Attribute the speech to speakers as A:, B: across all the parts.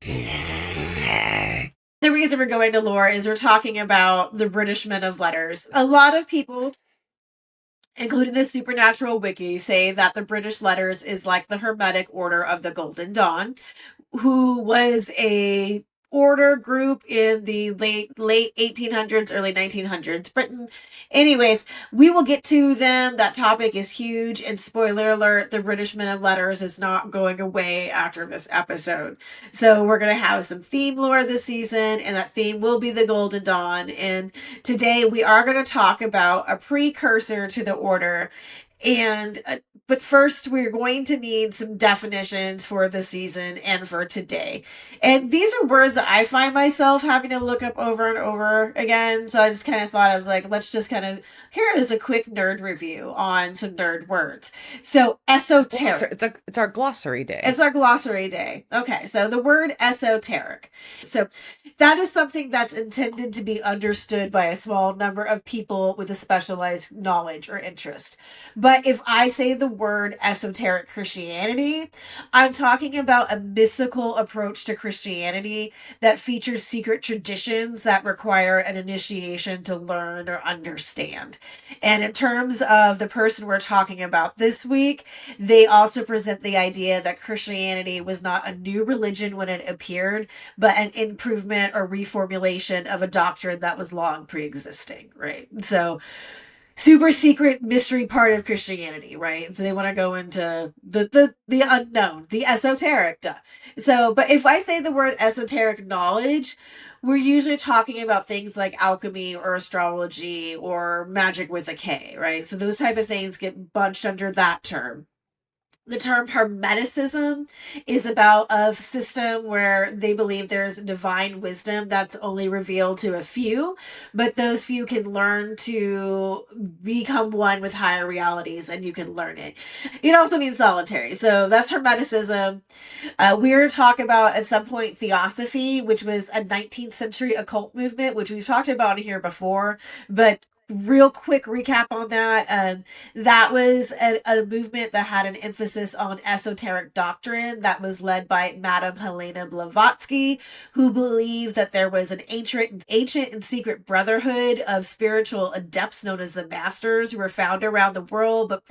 A: The reason we're going to lore is we're talking about the British men of letters. A lot of people, including the Supernatural Wiki, say that the British letters is like the Hermetic Order of the Golden Dawn, who was a order group in the late 1800s, early 1900s Britain. Anyways, we will get to them. That topic is huge, and spoiler alert, the British men of letters is not going away after this episode. So we're going to have some theme lore this season, and that theme will be the Golden Dawn. And today we are going to talk about a precursor to the order, and but first, we're going to need some definitions for the season and for today. And these are words that I find myself having to look up over and over again. So I just kind of thought of like, let's just kind of, here is a quick nerd review on some nerd words. So esoteric.
B: It's our glossary day.
A: It's our glossary day. Okay, so the word esoteric. So that is something that's intended to be understood by a small number of people with a specialized knowledge or interest. But if I say the word esoteric Christianity, I'm talking about a mystical approach to Christianity that features secret traditions that require an initiation to learn or understand. And in terms of the person we're talking about this week, they also present the idea that Christianity was not a new religion when it appeared, but an improvement or reformulation of a doctrine that was long pre-existing, right? So super secret mystery part of Christianity, right? So they want to go into the unknown, the esoteric. So, but if I say the word esoteric knowledge, we're usually talking about things like alchemy or astrology or magic with a K, right? So those type of things get bunched under that term. The term Hermeticism is about a system where they believe there's divine wisdom that's only revealed to a few, but those few can learn to become one with higher realities and you can learn it. It also means solitary. So that's Hermeticism. We're talking about at some point Theosophy, which was a 19th century occult movement, which we've talked about here before, but real quick recap on that. That was a movement that had an emphasis on esoteric doctrine that was led by Madame Blavatsky, who believed that there was an ancient and secret brotherhood of spiritual adepts known as the Masters, who were found around the world, but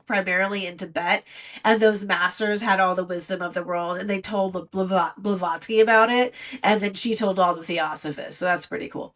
A: primarily in Tibet. And those Masters had all the wisdom of the world, and they told Blavatsky about it, and then she told all the Theosophists. So that's pretty cool.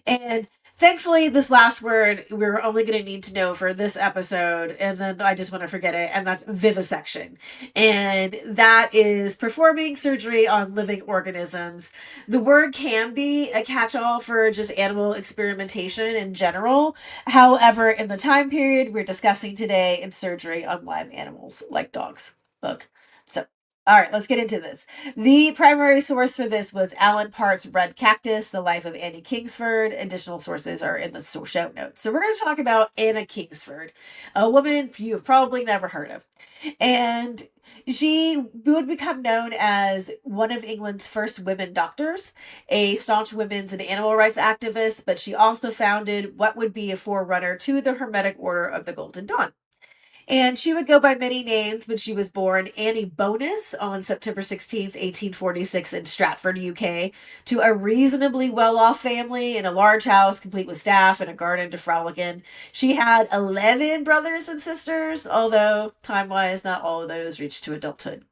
A: And thankfully, this last word we're only going to need to know for this episode, and then I just want to forget it, and that's vivisection. And that is performing surgery on living organisms. The word can be a catch-all for just animal experimentation in general. However, in the time period we're discussing today, it's surgery on live animals like dogs. Look. So all right, let's get into this. The primary source for this was Alan Part's Red Cactus, The Life of Anna Kingsford. Additional sources are in the show notes. So we're going to talk about Anna Kingsford, a woman you have probably never heard of. And she would become known as one of England's first women doctors, a staunch women's and animal rights activist, but she also founded what would be a forerunner to the Hermetic Order of the Golden Dawn. And she would go by many names, but she was born Annie Bonus on September 16th, 1846 in Stratford, UK, to a reasonably well-off family in a large house complete with staff and a garden to frolic in. She had 11 brothers and sisters, although time-wise not all of those reached to adulthood.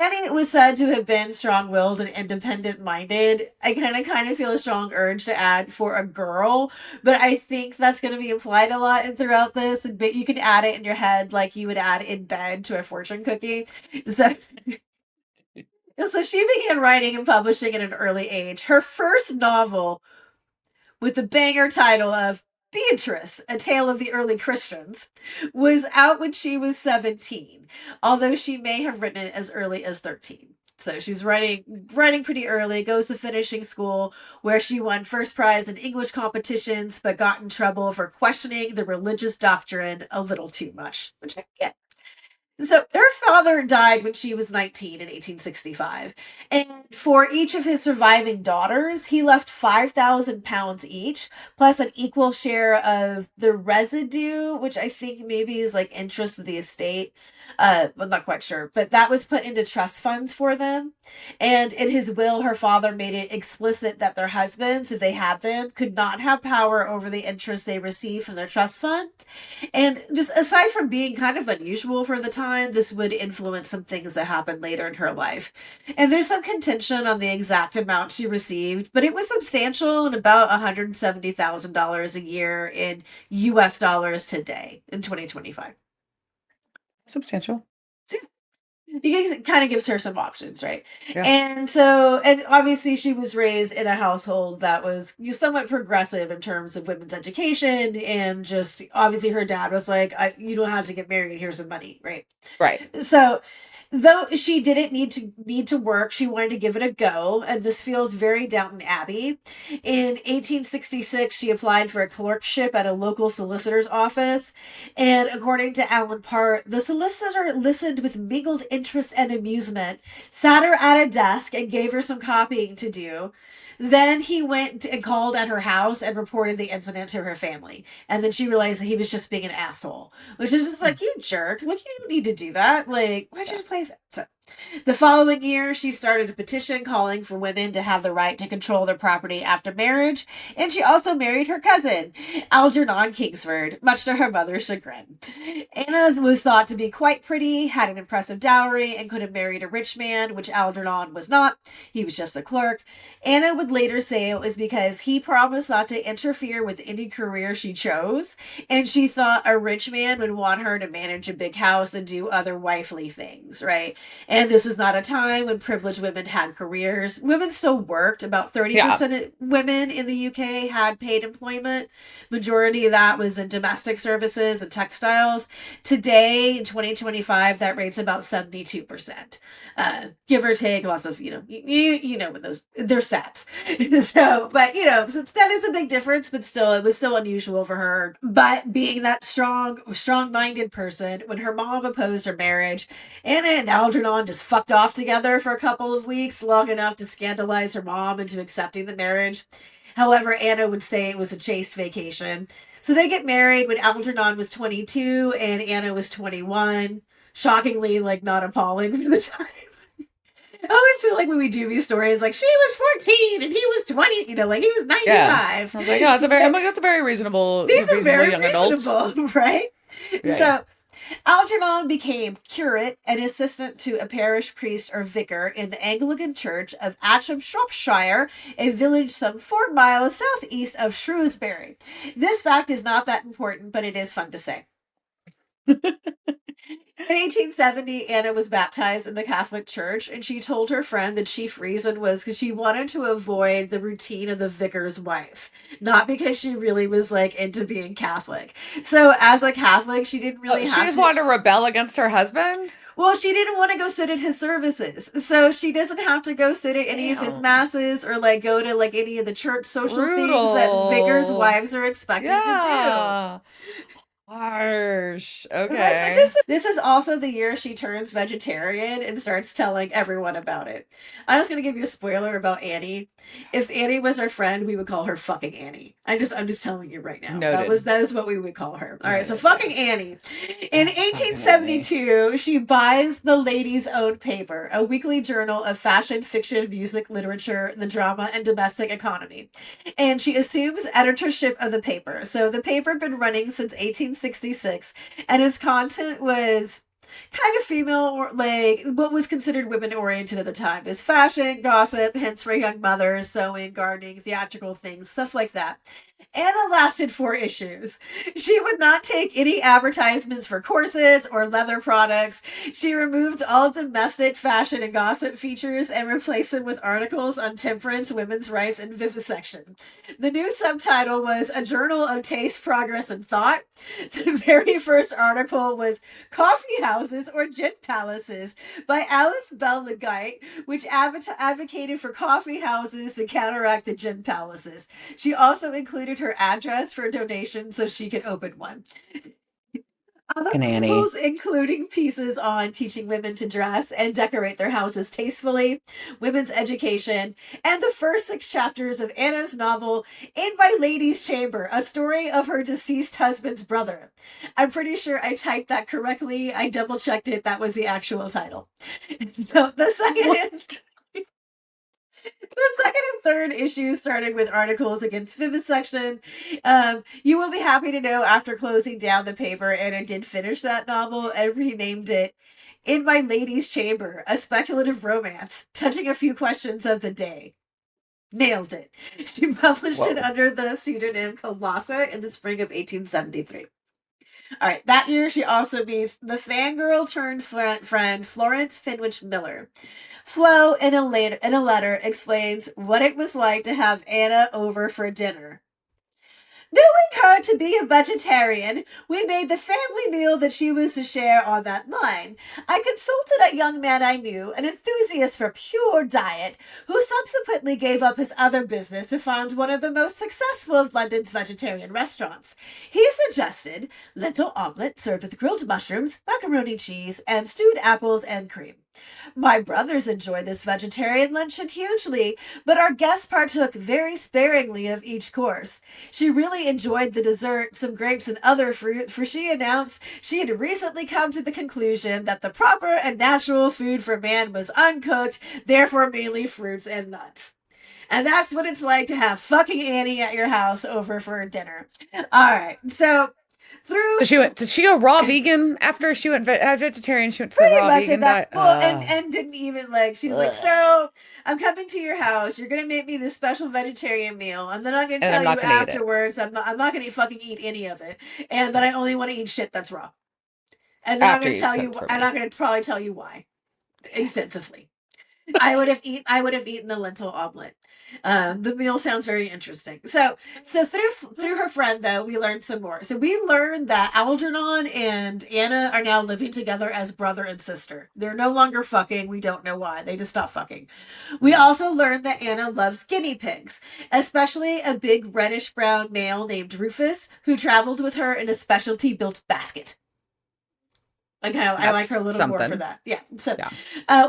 A: Annie was said to have been strong-willed and independent-minded. I kind of feel a strong urge to add for a girl, but I think that's going to be implied a lot throughout this. But you can add it in your head like you would add in bed to a fortune cookie. So, so she began writing and publishing at an early age. Her first novel, with the banger title of Beatrice, A Tale of the Early Christians, was out when she was 17, although she may have written it as early as 13. So she's writing pretty early, goes to finishing school, where she won first prize in English competitions, but got in trouble for questioning the religious doctrine a little too much, which I get. So her father died when she was 19 in 1865. And for each of his surviving daughters, he left 5,000 pounds each, plus an equal share of the residue, which I think maybe is like interest of the estate. I'm not quite sure, but that was put into trust funds for them. And in his will, her father made it explicit that their husbands, if they had them, could not have power over the interest they received from their trust fund. And just aside from being kind of unusual for the time, this would influence some things that happened later in her life. And there's some contention on the exact amount she received, but it was substantial and about $170,000 a year in US dollars today in 2025.
B: Substantial.
A: It kind of gives her some options, right?
B: Yeah.
A: And obviously she was raised in a household that was somewhat progressive in terms of women's education, and just obviously her dad was like, you don't have to get married, here's some money, right?
B: Right.
A: So though she didn't need to work, she wanted to give it a go, and this feels very Downton Abbey. In 1866, she applied for a clerkship at a local solicitor's office, and according to Alan Part, the solicitor listened with mingled interest and amusement, sat her at a desk, and gave her some copying to do. Then he went and called at her house and reported the incident to her family. And then she realized that he was just being an asshole, which is just like, you jerk. Like, you don't need to do that. Like, why'd you play that? So, the following year, she started a petition calling for women to have the right to control their property after marriage, and she also married her cousin, Algernon Kingsford, much to her mother's chagrin. Anna was thought to be quite pretty, had an impressive dowry, and could have married a rich man, which Algernon was not. He was just a clerk. Anna would later say it was because he promised not to interfere with any career she chose, and she thought a rich man would want her to manage a big house and do other wifely things, right? And this was not a time when privileged women had careers. Women still worked. About 30% of women in the UK had paid employment. Majority of that was in domestic services and textiles. Today, in 2025, that rate's about 72%. Give or take, lots of, you know, with those, they're stats. So, but, so that is a big difference, but still, it was still unusual for her. But being that strong-minded person, when her mom opposed her marriage, Anna and Algernon just fucked off together for a couple of weeks, long enough to scandalize her mom into accepting the marriage. However, Anna would say it was a chaste vacation. So they get married when Algernon was 22 and Anna was 21. Shockingly, like, not appalling for the time. I always feel like when we do these stories, like, she was 14 and he was 20, like he was 95.
B: Yeah. I was like, that's a very reasonable.
A: These are very
B: young
A: reasonable,
B: adults.
A: right?
B: Yeah,
A: So Algernon became curate and assistant to a parish priest or vicar in the Anglican Church of Atcham, Shropshire, a village some 4 miles southeast of Shrewsbury. This fact is not that important, but it is fun to say. In 1870, Anna was baptized in the Catholic Church, and she told her friend the chief reason was because she wanted to avoid the routine of the vicar's wife, not because she really was like into being Catholic. So, as a Catholic, she didn't really have
B: She just wanted to rebel against her husband?
A: Well, she didn't want to go sit at his services. So she doesn't have to go sit at any of his masses or like go to like any of the church social things that vicars' wives are expected to do.
B: Harsh. Okay.
A: This is also the year she turns vegetarian and starts telling everyone about it. I'm just gonna give you a spoiler about Annie. If Annie was our friend, we would call her fucking Annie. I'm just telling you right now.
B: Noted.
A: That is what we would call her. All right, so fucking Annie. In 1872, she buys the Lady's Own paper, a weekly journal of fashion, fiction, music, literature, the drama, and domestic economy. And she assumes editorship of the paper. So the paper had been running since 1866, and its content was kind of female, or like what was considered women oriented at the time, is fashion, gossip, hints for young mothers, sewing, gardening, theatrical things, stuff like that. Anna lasted 4 issues. She would not take any advertisements for corsets or leather products. She removed all domestic fashion and gossip features and replaced them with articles on temperance, women's rights, and vivisection. The new subtitle was A Journal of Taste, Progress, and Thought. The very first article was Coffee Houses or Gin Palaces by Alice Bell Legite, which advocated for coffee houses to counteract the gin palaces. She also included her address for a donation so she could open one. Other
B: Fucking Annie.
A: articles, including pieces on teaching women to dress and decorate their houses tastefully, women's education, and the first 6 chapters of Anna's novel, In My Lady's Chamber, a story of her deceased husband's brother. I'm pretty sure I typed that correctly. I double checked it. That was the actual title. So the second
B: What?
A: the second and third issues started with articles against vivisection. You will be happy to know after closing down the paper, Anna did finish that novel and renamed it In My Lady's Chamber, a speculative romance, touching a few questions of the day. Nailed it. She published it
B: Whoa.
A: under the pseudonym Colossa in the spring of 1873. All right, that year she also meets the fangirl turned friend Florence Finwich Miller. Flo, in a letter, explains what it was like to have Anna over for dinner. Knowing her to be a vegetarian, we made the family meal that she was to share on that line. I consulted a young man I knew, an enthusiast for pure diet, who subsequently gave up his other business to found one of the most successful of London's vegetarian restaurants. He suggested lentil omelette served with grilled mushrooms, macaroni cheese, and stewed apples and cream. My brothers enjoyed this vegetarian luncheon hugely, but our guest partook very sparingly of each course. She really enjoyed the dessert, some grapes and other fruit, for she announced she had recently come to the conclusion that the proper and natural food for man was uncooked, therefore mainly fruits and nuts. And that's what it's like to have fucking Annie at your house over for dinner. All right, so through
B: Did she go raw vegan after she went vegetarian? She went to the
A: pretty
B: raw
A: much
B: vegan
A: at that
B: diet.
A: well, and didn't even like she was like, so I'm coming to your house, you're gonna make me this special vegetarian meal, and then I'm gonna
B: And
A: tell
B: I'm not
A: you
B: gonna eat it.
A: afterwards I'm not gonna fucking eat any of it, and that I only want to eat shit that's raw, and then
B: After you cooked for
A: I'm
B: me.
A: not gonna probably tell you why extensively. I would have eaten the lentil omelet. The meal sounds very interesting. So through her friend though, we learned some more. So we learned that Algernon and Anna are now living together as brother and sister. They're no longer fucking. We don't know why. They just stopped fucking. We also learned that Anna loves guinea pigs, especially a big reddish brown male named Rufus, who traveled with her in a specialty built basket. I like her a little more for that. Yeah. So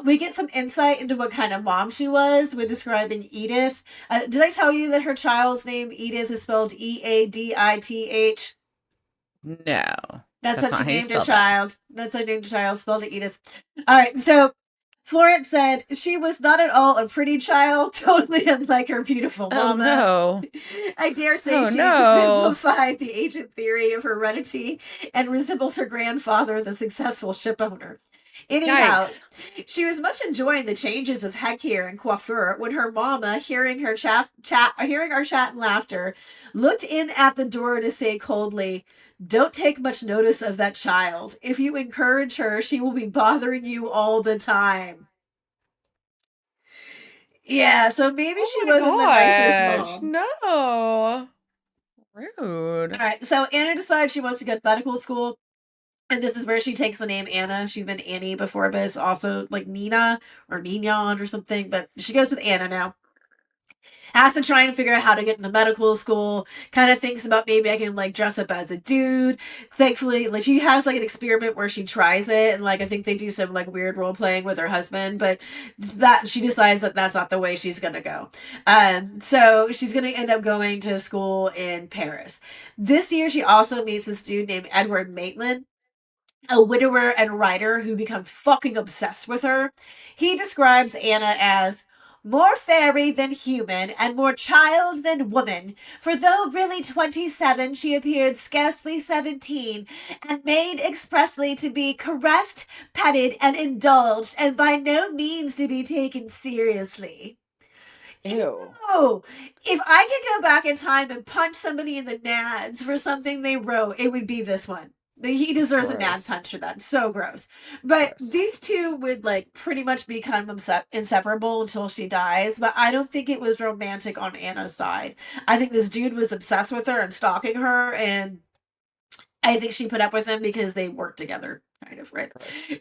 A: we get some insight into what kind of mom she was when describing Edith. Did I tell you that her child's name Edith is spelled Eadith?
B: No.
A: That's what she
B: not how you
A: named her
B: spell that.
A: child. That's how she named her child, spelled it Edith. All right. So Florence said she was not at all a pretty child, totally unlike her beautiful
B: Oh
A: mama.
B: no.
A: I dare say
B: Oh,
A: she
B: no.
A: simplified the ancient theory of heredity and resembled her grandfather, the successful ship owner. Anyhow,
B: Yikes.
A: she was much enjoying the changes of headgear and coiffure when her mama, hearing our chat and laughter, looked in at the door to say coldly, "Don't take much notice of that child. If you encourage her, she will be bothering you all the time." Yeah, so maybe she
B: my
A: wasn't the nicest
B: gosh.
A: mom.
B: No. Rude.
A: All right, so Anna decides she wants to go to medical school. And this is where she takes the name Anna. She'd been Annie before, but it's also like Nina or Nina or something. But she goes with Anna now. Has to try and figure out how to get into medical school. Kind of thinks about maybe I can like dress up as a dude. Thankfully, like she has like an experiment where she tries it, and like I think they do some like weird role playing with her husband. But that she decides that that's not the way she's gonna go. So she's gonna end up going to school in Paris. This year, she also meets this dude named Edward Maitland, a widower and writer who becomes fucking obsessed with her. He describes Anna as more fairy than human and more child than woman, for though really 27, she appeared scarcely 17, and made expressly to be caressed, petted, and indulged, and by no means to be taken seriously.
B: Ew.
A: Oh, if I could go back in time and punch somebody in the nads for something they wrote, it would be this one. He deserves a nad punch for that. So gross. But these two would like pretty much become inseparable until she dies. But I don't think it was romantic on Anna's side. I think this dude was obsessed with her and stalking her, and I think she put up with him because they worked together. kind of, right?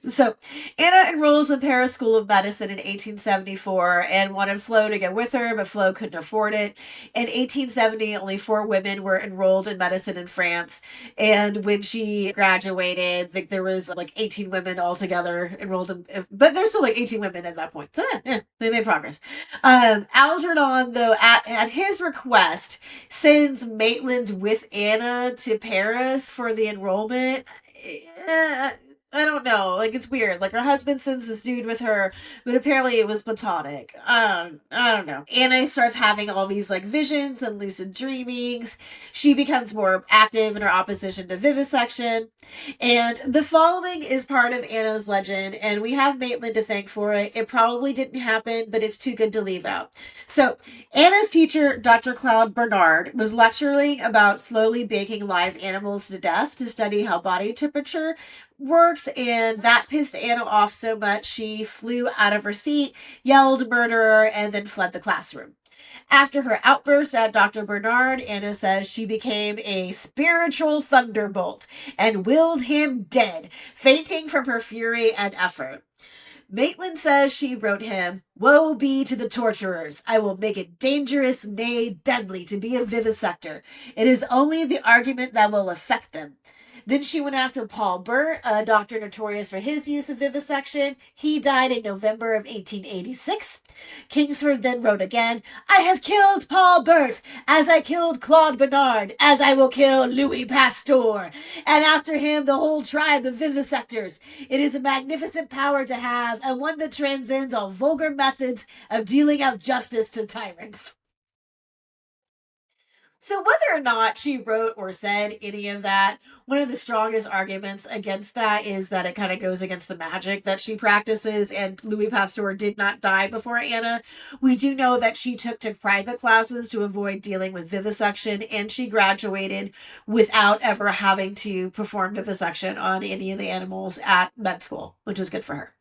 A: So Anna enrolls in Paris School of Medicine in 1874 and wanted Flo to go with her, but Flo couldn't afford it. In 1870, only 4 women were enrolled in medicine in France. And when she graduated, like, there was like 18 women altogether enrolled in, but there's still like 18 women at that point. So yeah, they made progress. Algernon, though, at his request, sends Maitland with Anna to Paris for the enrollment. I don't know. Like, it's weird. Like, her husband sends this dude with her, but apparently it was platonic. I don't know. Anna starts having all these like visions and lucid dreamings. She becomes more active in her opposition to vivisection. And the following is part of Anna's legend, and we have Maitland to thank for it. It probably didn't happen, but it's too good to leave out. So, Anna's teacher, Dr. Claude Bernard, was lecturing about slowly baking live animals to death to study how body temperature works, and that pissed Anna off so much she flew out of her seat, yelled murderer, and then fled the classroom. After her outburst at Dr. Bernard, Anna says she became a spiritual thunderbolt and willed him dead, fainting from her fury and effort. Maitland says she wrote him, "Woe be to the torturers. I will make it dangerous, nay, deadly, to be a vivisector. It is only the argument that will affect them." Then she went after Paul Burt, a doctor notorious for his use of vivisection. He died in November of 1886. Kingsford then wrote again, "I have killed Paul Burt, as I killed Claude Bernard, as I will kill Louis Pasteur, and after him the whole tribe of vivisectors. It is a magnificent power to have, and one that transcends all vulgar methods of dealing out justice to tyrants." So whether or not she wrote or said any of that, one of the strongest arguments against that is that it kind of goes against the magic that she practices, and Louis Pasteur did not die before Anna. We do know that she took to private classes to avoid dealing with vivisection, and she graduated without ever having to perform vivisection on any of the animals at med school, which was good for her.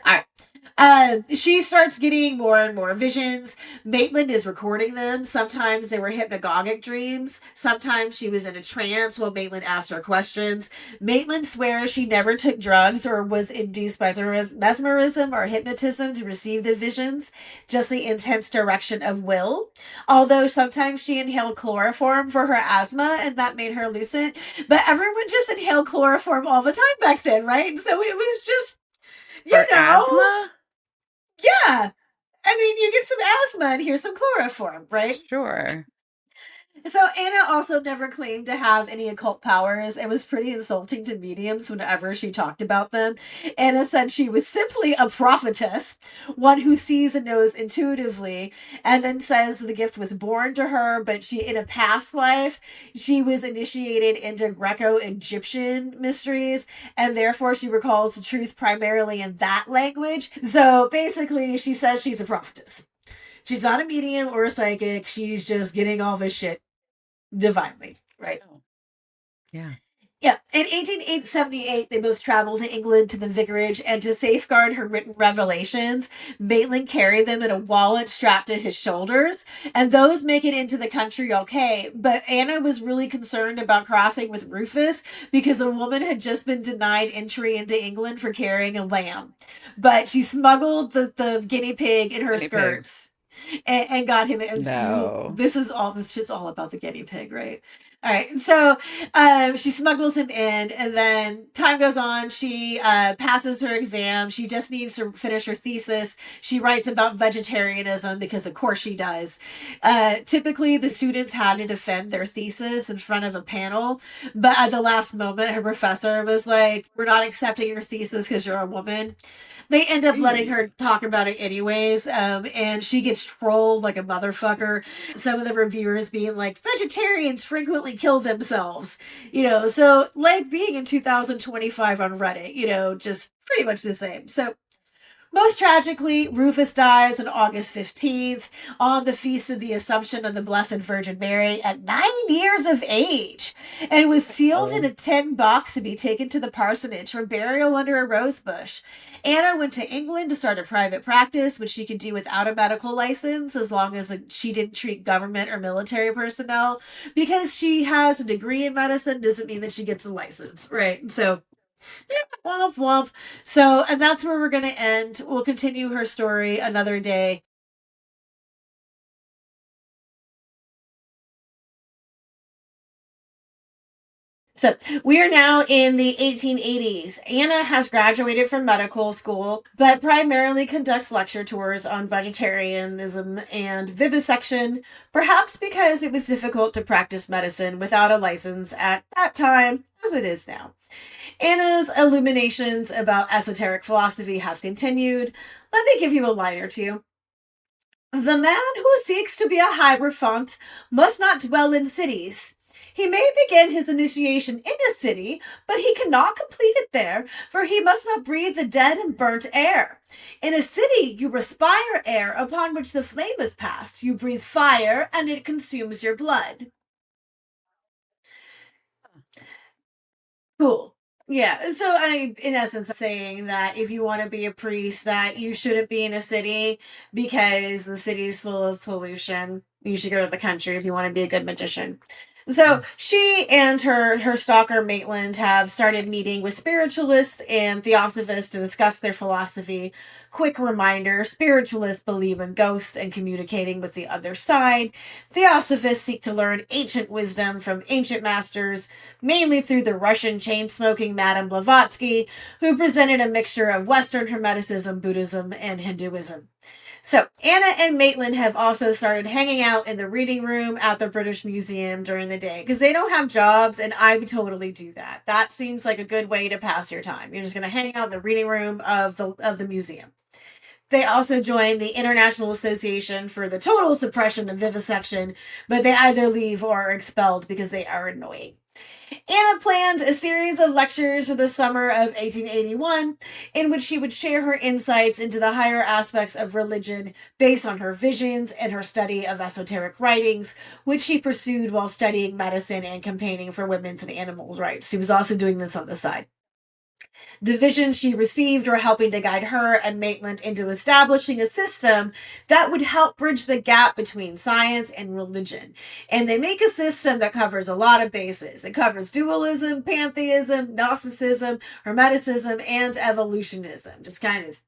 A: All right. She starts getting more and more visions. Maitland is recording them. Sometimes they were hypnagogic dreams. Sometimes she was in a trance while Maitland asked her questions. Maitland swears she never took drugs or was induced by mesmerism or hypnotism to receive the visions, just the intense direction of will. Although sometimes she inhaled chloroform for her asthma and that made her lucid. But everyone just inhaled chloroform all the time back then, right? So it was just,
B: For asthma?
A: yeah. I mean, you get some asthma and here's some chloroform, right?
B: Sure.
A: So Anna also never claimed to have any occult powers. It was pretty insulting to mediums whenever she talked about them. Anna said she was simply a prophetess, one who sees and knows intuitively, and then says the gift was born to her, but she, in a past life, she was initiated into Greco-Egyptian mysteries, and therefore she recalls the truth primarily in that language. So basically, she says she's a prophetess. She's not a medium or a psychic. She's just getting all this shit divinely, right?
B: Oh. Yeah.
A: Yeah. In 1878, they both traveled to England to the vicarage, and to safeguard her written revelations, Maitland carried them in a wallet strapped to his shoulders, and those make it into the country okay. But Anna was really concerned about crossing with Rufus because a woman had just been denied entry into England for carrying a lamb. But she smuggled the guinea pig in her skirts. And got him.
B: No.
A: This shit's all about the guinea pig, right? All right. So she smuggles him in, and then time goes on. She passes her exam. She just needs to finish her thesis. She writes about vegetarianism because, of course, she does. Typically, the students had to defend their thesis in front of a panel, but at the last moment, her professor was like, "We're not accepting your thesis because you're a woman." They end up letting her talk about it anyways, and she gets trolled like a motherfucker. Some of the reviewers being like, "Vegetarians frequently kill themselves," so like being in 2025 on Reddit, just pretty much the same. So most tragically, Rufus dies on August 15th on the Feast of the Assumption of the Blessed Virgin Mary at 9 years of age, and was sealed in a tin box to be taken to the parsonage for burial under a rose bush. Anna went to England to start a private practice, which she could do without a medical license as long as she didn't treat government or military personnel. Because she has a degree in medicine doesn't mean that she gets a license, right? So Womp womp. So, and that's where we're going to end. We'll continue her story another day. So we are now in the 1880s. Anna has graduated from medical school, but primarily conducts lecture tours on vegetarianism and vivisection, perhaps because it was difficult to practice medicine without a license at that time, as it is now. Anna's illuminations about esoteric philosophy have continued. Let me give you a line or two. The man who seeks to be a hierophant must not dwell in cities. He may begin his initiation in a city, but he cannot complete it there, for he must not breathe the dead and burnt air. In a city, you respire air upon which the flame has passed. You breathe fire, and it consumes your blood. Cool. Yeah. So I, in essence, saying that if you want to be a priest, that you shouldn't be in a city because the city's full of pollution. You should go to the country if you want to be a good magician. So she and her stalker Maitland have started meeting with spiritualists and theosophists to discuss their philosophy. Quick reminder: spiritualists believe in ghosts and communicating with the other side. Theosophists seek to learn ancient wisdom from ancient masters, mainly through the Russian chain smoking Madame Blavatsky, who presented a mixture of Western Hermeticism, Buddhism, and Hinduism. So, Anna and Maitland have also started hanging out in the reading room at the British Museum during the day because they don't have jobs, and I would totally do that. That seems like a good way to pass your time. You're just going to hang out in the reading room of the museum. They also joined the International Association for the Total Suppression of Vivisection, but they either leave or are expelled because they are annoying. Anna planned a series of lectures for the summer of 1881 in which she would share her insights into the higher aspects of religion based on her visions and her study of esoteric writings, which she pursued while studying medicine and campaigning for women's and animals' rights. She was also doing this on the side. The visions she received were helping to guide her and Maitland into establishing a system that would help bridge the gap between science and religion. And they make a system that covers a lot of bases. It covers dualism, pantheism, Gnosticism, Hermeticism, and evolutionism. Just kind of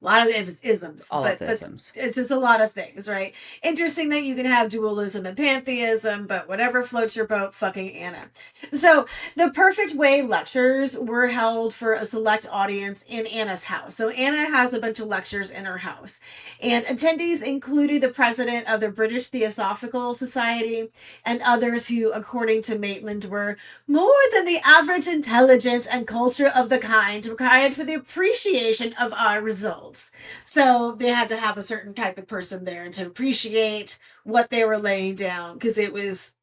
A: a lot of isms,
B: All
A: but
B: of the isms.
A: it's just a lot of things, right? Interesting that you can have dualism and pantheism, but whatever floats your boat, fucking Anna. So the Perfect Way lectures were held for a select audience in Anna's house. So Anna has a bunch of lectures in her house, and attendees included the president of the British Theosophical Society and others who, according to Maitland, were more than the average intelligence and culture of the kind required for the appreciation of our results. So they had to have a certain type of person there to appreciate what they were laying down because it was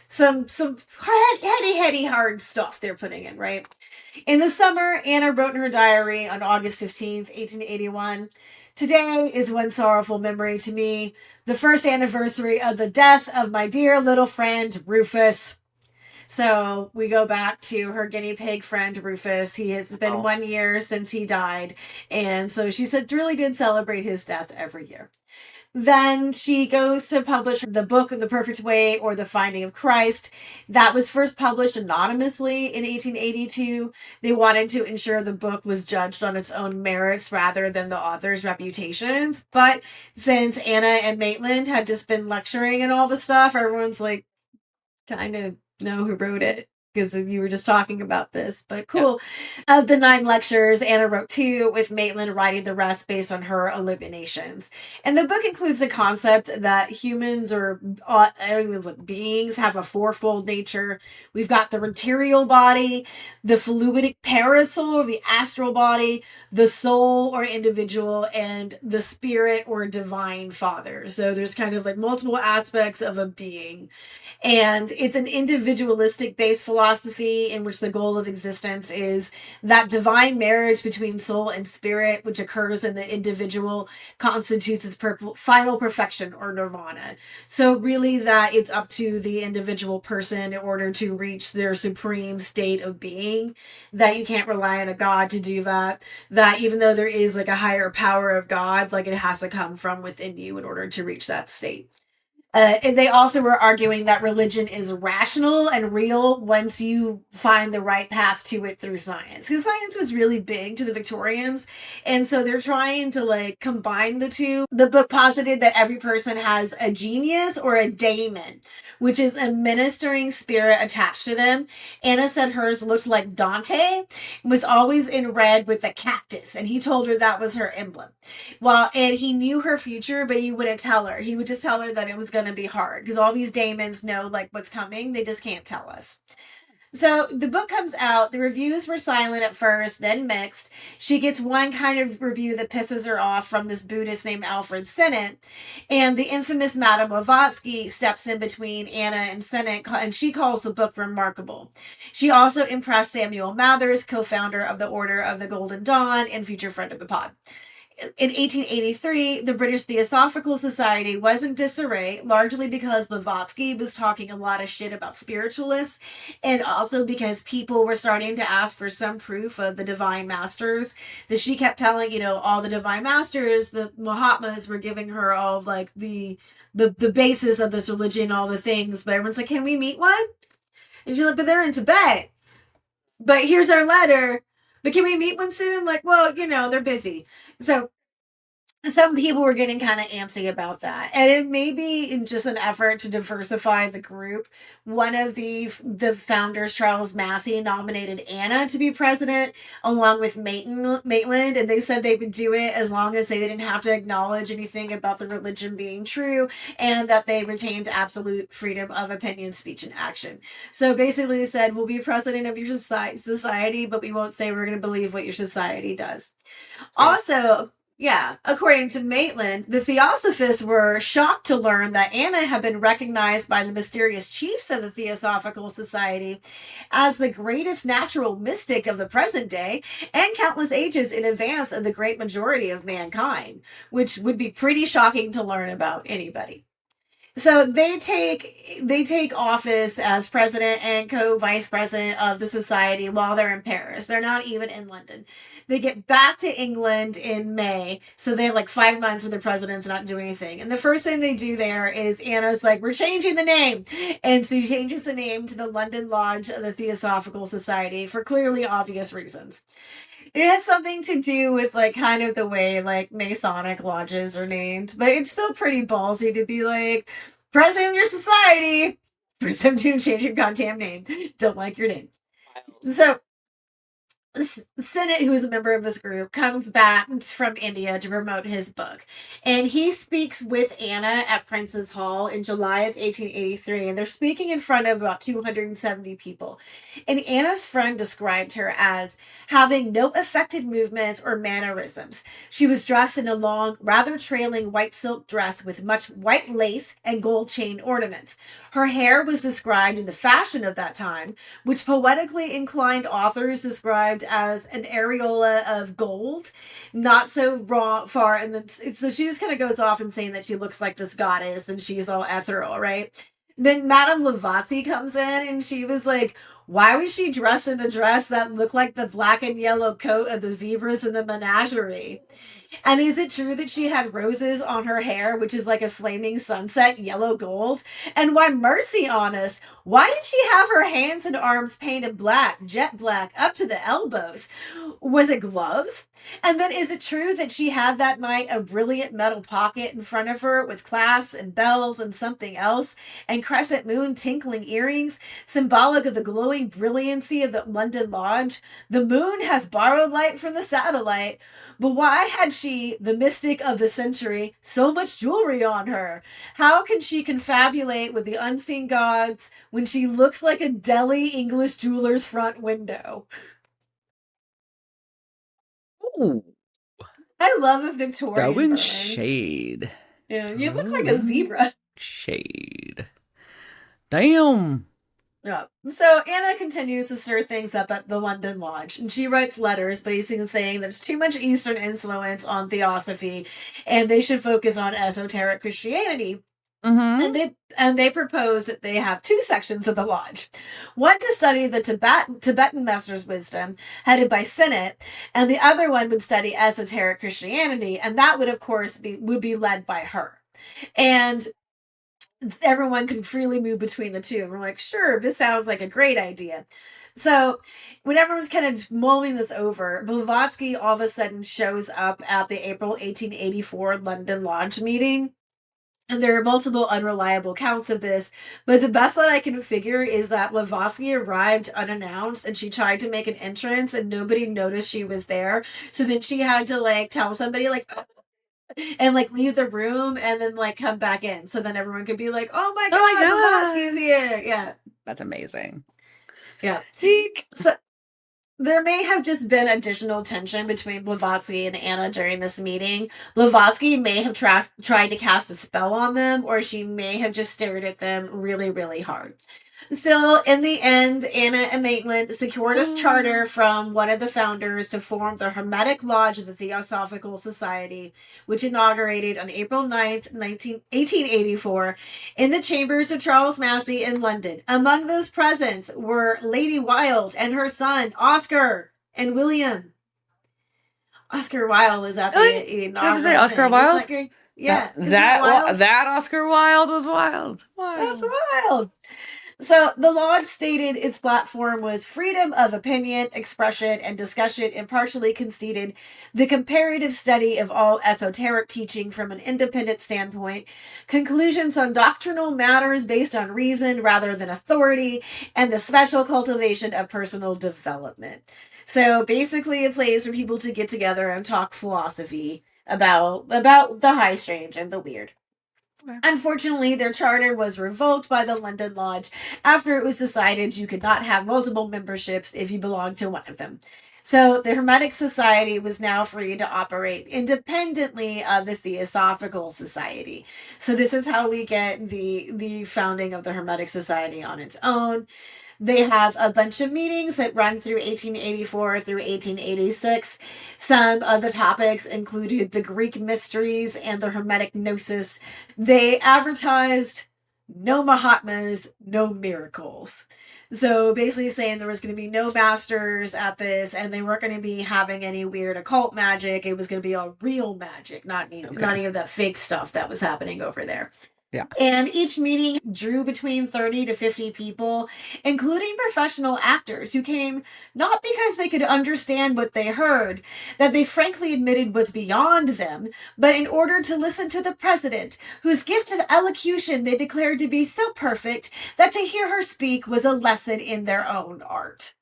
A: some heady hard stuff they're putting in, right? In the summer, Anna wrote in her diary on August 15th, 1881. Today is one sorrowful memory to me, the first anniversary of the death of my dear little friend Rufus. So we go back to her guinea pig friend Rufus. He has been 1 year since he died. And so she said really did celebrate his death every year. Then she goes to publish the book The Perfect Way or The Finding of Christ. That was first published anonymously in 1882. They wanted to ensure the book was judged on its own merits rather than the author's reputations. But since Anna and Maitland had just been lecturing and all the stuff, everyone's like, kind of know who wrote it because you were just talking about this, but cool. Yeah. Of the 9 lectures, Anna wrote 2, with Maitland writing the rest based on her illuminations. And the book includes the concept that humans or beings have a fourfold nature. We've got the material body, the fluidic parasoul or the astral body, the soul or individual, and the spirit or divine father. So there's kind of like multiple aspects of a being. And it's an individualistic based philosophy in which the goal of existence is that divine marriage between soul and spirit, which occurs in the individual, constitutes its final perfection or nirvana. So, really, that it's up to the individual person in order to reach their supreme state of being, that you can't rely on a God to do that, that even though there is like a higher power of God, like it has to come from within you in order to reach that state. And they also were arguing that religion is rational and real once you find the right path to it through science. Because science was really big to the Victorians. And so they're trying to like combine the two. The book posited that every person has a genius or a daemon, which is a ministering spirit attached to them. Anna said hers looked like Dante, was always in red with a cactus, and he told her that was her emblem. Well, and he knew her future, but he wouldn't tell her. He would just tell her that it was going to be hard because all these daemons know like what's coming. They just can't tell us. So the book comes out. The reviews were silent at first, then mixed. She gets one kind of review that pisses her off from this Buddhist named Alfred Sennett. And the infamous Madame Blavatsky steps in between Anna and Sennett, and she calls the book remarkable. She also impressed Samuel Mathers, co-founder of the Order of the Golden Dawn and future friend of the pod. In 1883, the British Theosophical Society was in disarray, largely because Blavatsky was talking a lot of shit about spiritualists, and also because people were starting to ask for some proof of the divine masters. That she kept telling, all the divine masters, the Mahatmas were giving her all like the basis of this religion, all the things. But everyone's like, "Can we meet one?" And she's like, "But they're in Tibet. But here's our letter. But can we meet one soon?" Like, well, they're busy. So some people were getting kind of antsy about that, and it may be in just an effort to diversify the group. One of the founders, Charles Massey, nominated Anna to be president along with Maitland, and they said they would do it as long as they didn't have to acknowledge anything about the religion being true, and that they retained absolute freedom of opinion, speech, and action. So basically, they said, "We'll be president of your society, but we won't say we're going to believe what your society does." Also, yeah, according to Maitland, the Theosophists were shocked to learn that Anna had been recognized by the mysterious chiefs of the Theosophical Society as the greatest natural mystic of the present day and countless ages in advance of the great majority of mankind, which would be pretty shocking to learn about anybody. So they take office as president and co-vice president of the society while they're in Paris. They're not even in London. They get back to England in May, so they have like 5 months where the president's not doing anything. And the first thing they do there is Anna's like, "We're changing the name," and so she changes the name to the London Lodge of the Theosophical Society for clearly obvious reasons. It has something to do with like kind of the way like Masonic lodges are named, but it's still pretty ballsy to be like, "President of your society, presume to change your goddamn name. Don't like your name." So Sennett, who is a member of this group, comes back from India to promote his book. And he speaks with Anna at Prince's Hall in July of 1883. And they're speaking in front of about 270 people. And Anna's friend described her as having no affected movements or mannerisms. She was dressed in a long, rather trailing white silk dress with much white lace and gold chain ornaments. Her hair was described in the fashion of that time, which poetically inclined authors described as an areola of gold, not so far. And then, so she just kind of goes off and saying that she looks like this goddess and she's all ethereal, right? Then Madame Blavatsky comes in and she was like, "Why was she dressed in a dress that looked like the black and yellow coat of the zebras in the menagerie? And is it true that she had roses on her hair, which is like a flaming sunset, yellow gold? And why, mercy on us, why did she have her hands and arms painted black, jet black, up to the elbows? Was it gloves? And then is it true that she had that night a brilliant metal pocket in front of her with clasps and bells and something else, and crescent moon tinkling earrings, symbolic of the glowing brilliancy of the London Lodge? The moon has borrowed light from the satellite. But why had she, the mystic of the century, so much jewelry on her? How can she confabulate with the unseen gods when she looks like a Delhi English jeweler's front window?"
B: Ooh,
A: I love a Victorian
B: throwing
A: burn.
B: shade.
A: Yeah, you look like a zebra.
B: Shade. Damn.
A: Yeah. So Anna continues to stir things up at the London Lodge, and she writes letters basically saying there's too much Eastern influence on theosophy, and they should focus on esoteric Christianity.
B: Mm-hmm.
A: And they propose that they have two sections of the lodge, one to study the Tibetan master's wisdom, headed by Sennett, and the other one would study esoteric Christianity, and that would of course be led by her. And everyone could freely move between the two. And we're like, sure, this sounds like a great idea. So when everyone's kind of mulling this over, Blavatsky all of a sudden shows up at the April 1884 London Lodge meeting. And there are multiple unreliable accounts of this, but the best that I can figure is that Blavatsky arrived unannounced and she tried to make an entrance and nobody noticed she was there. So then she had to like tell somebody like, and like leave the room and then like come back in. So then everyone could be like, oh my
B: Oh my
A: God,
B: God.
A: Blavatsky's here. Yeah.
B: That's amazing.
A: Yeah.
B: Eek.
A: So there may have just been additional tension between Blavatsky and Anna during this meeting. Blavatsky may have tried to cast a spell on them, or she may have just stared at them really, really hard. Still, in the end, Anna and Maitland secured a charter from one of the founders to form the Hermetic Lodge of the Theosophical Society, which inaugurated on April 9th, 1884, in the chambers of Charles Massey in London. Among those present were Lady Wilde and her son, Oscar and William. Oscar Wilde was at the inaugural.
B: I was to say Oscar
A: thing.
B: Wilde.
A: Isn't that great? Yeah,
B: That Oscar Wilde was wild.
A: That's wild. So the lodge stated its platform was freedom of opinion, expression, and discussion, and partially conceded the comparative study of all esoteric teaching from an independent standpoint, conclusions on doctrinal matters based on reason rather than authority, and the special cultivation of personal development. So basically a place for people to get together and talk philosophy about the high, strange, and the weird. Unfortunately, their charter was revoked by the London Lodge after it was decided you could not have multiple memberships if you belonged to one of them. So the Hermetic Society was now free to operate independently of the Theosophical Society. So this is how we get the founding of the Hermetic Society on its own. They have a bunch of meetings that run through 1884 through 1886. Some of the topics included the Greek mysteries and the Hermetic gnosis. They advertised no Mahatmas, no miracles. So basically saying there was going to be no masters at this and they weren't going to be having any weird occult magic. It was going to be all real magic, not any of that fake stuff that was happening over there.
B: Yeah.
A: And each meeting drew between 30 to 50 people, including professional actors who came not because they could understand what they heard, that they frankly admitted was beyond them, but in order to listen to the president, whose gift of elocution they declared to be so perfect that to hear her speak was a lesson in their own art.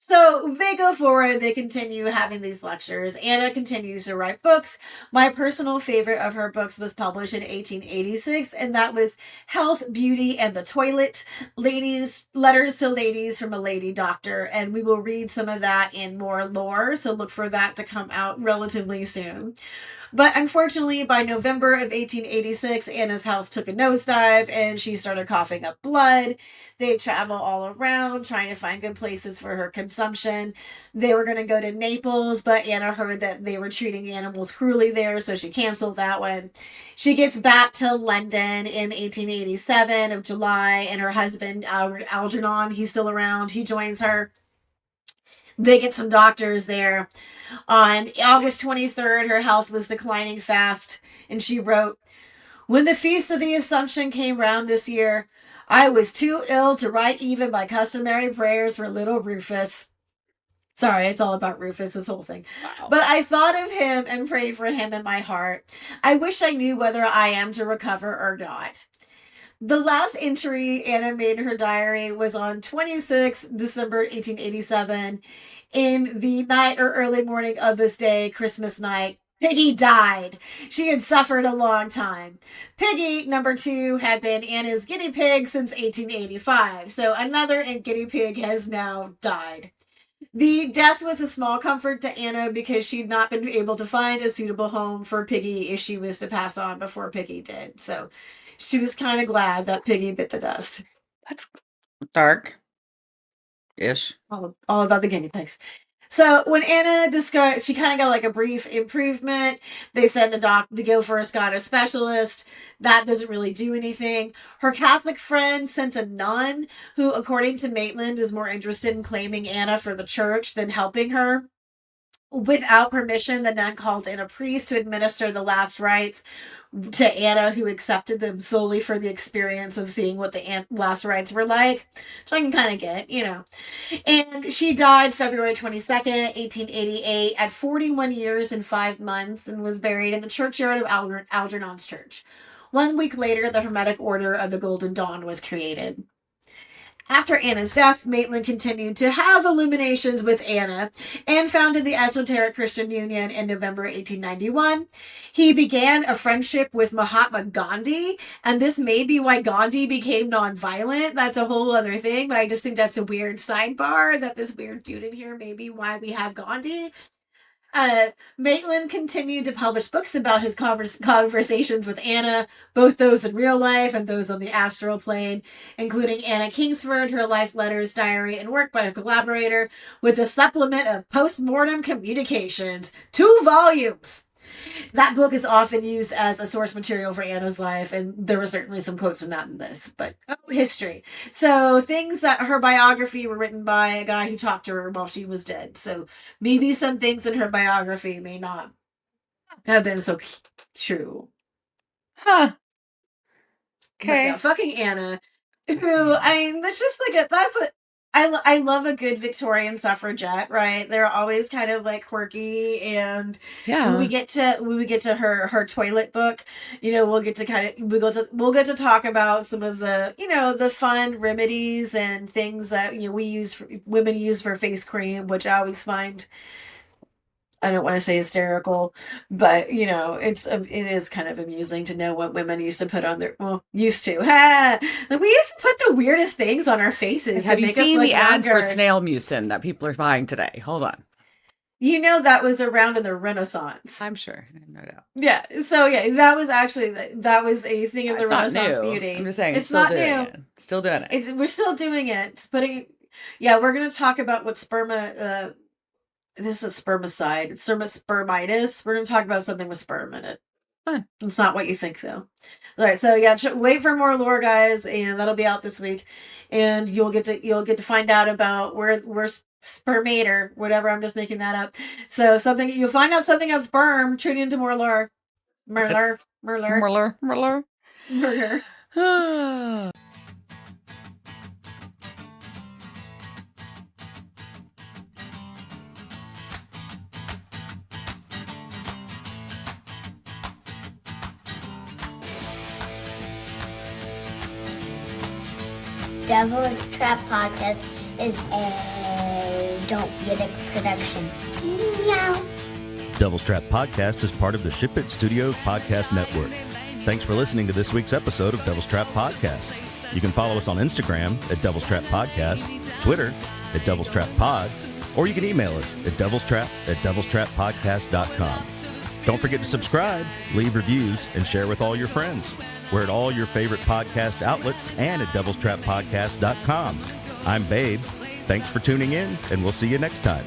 A: So they go forward, they continue having these lectures. Anna continues to write books. My personal favorite of her books was published in 1886, and that was Health, Beauty, and the Toilet, Letters to Ladies from a Lady Doctor. And we will read some of that in more lore, so look for that to come out relatively soon. But unfortunately, by November of 1886, Anna's health took a nosedive and she started coughing up blood. They travel all around trying to find good places for her consumption. They were going to go to Naples, but Anna heard that they were treating animals cruelly there, so she canceled that one. She gets back to London in 1887 of July, and her husband, Algernon, he's still around. He joins her. They get some doctors there. On August 23rd, her health was declining fast, and she wrote, "When the Feast of the Assumption came round this year, I was too ill to write even my customary prayers for little Rufus." Sorry, it's all about Rufus, this whole thing. Wow. "But I thought of him and prayed for him in my heart. I wish I knew whether I am to recover or not." The last entry Anna made in her diary was on 26 December 1887. In the night or early morning of this day, Christmas night, Piggy died. She had suffered a long time. Piggy, number 2, had been Anna's guinea pig since 1885. So another guinea pig has now died. The death was a small comfort to Anna because she'd not been able to find a suitable home for Piggy if she was to pass on before Piggy did. So she was kind of glad that Piggy bit the dust.
B: That's dark-ish.
A: All about the guinea pigs. So when Anna discovered, she kind of got like a brief improvement. They sent a doctor to go for a Scottish specialist. That doesn't really do anything. Her Catholic friend sent a nun who, according to Maitland, was more interested in claiming Anna for the church than helping her. Without permission, the nun called in a priest to administer the last rites to Anna, who accepted them solely for the experience of seeing what the last rites were like, which I can kind of get, And she died February 22nd, 1888, at 41 years and 5 months, and was buried in the churchyard of Algernon's Church. 1 week later, the Hermetic Order of the Golden Dawn was created. After Anna's death, Maitland continued to have illuminations with Anna and founded the Esoteric Christian Union in November 1891. He began a friendship with Mahatma Gandhi, and this may be why Gandhi became nonviolent. That's a whole other thing, but I just think that's a weird sidebar that this weird dude in here may be why we have Gandhi. Maitland continued to publish books about his conversations with Anna, both those in real life and those on the astral plane, including Anna Kingsford, her life letters, diary, and work by a collaborator, with a supplement of post-mortem communications, 2 volumes. That book is often used as a source material for Anna's life, and there were certainly some quotes from that in this, but history. So things that her biography were written by a guy who talked to her while she was dead. So maybe some things in her biography may not have been so true.
B: Huh.
A: Okay. Yeah, fucking Anna, who, that's just like I love a good Victorian suffragette, right? They're always kind of like quirky, and when we get to her toilet book, we'll get to talk about some of the the fun remedies and things that women use for face cream, which I always find, I don't want to say hysterical, but it is kind of amusing to know what women used to put on used to. Like, we used to put the weirdest things on our faces.
B: Have you seen the ads for snail mucin that people are buying today? Hold on.
A: That was around in the Renaissance.
B: I'm sure, no doubt.
A: Yeah. So yeah, that was a thing of the Renaissance beauty.
B: I'm just saying,
A: it's not new.
B: Still doing it.
A: We're still doing it. We're going to talk about what this is spermicide. Spermitis. We're going to talk about something with sperm in it.
B: Fun.
A: It's not what you think, though. All right, so yeah, wait for more lore, guys, and that'll be out this week, and you'll get to find out about where spermate or whatever. I'm just making that up. So you'll find out something on sperm. Tune into more lore. Murder.
C: Devil's Trap Podcast is a Don't Get It production. Meow.
D: Devil's Trap Podcast is part of the Ship It Studios podcast network. Thanks for listening to this week's episode of Devil's Trap Podcast. You can follow us on Instagram at Devil's Trap Podcast, Twitter at Devil's Trap Pod, or you can email us at devilstrap@devilstrappodcast.com. Don't forget to subscribe, leave reviews, and share with all your friends. We're at all your favorite podcast outlets and at devilstrappodcast.com. I'm Babe. Thanks for tuning in, and we'll see you next time.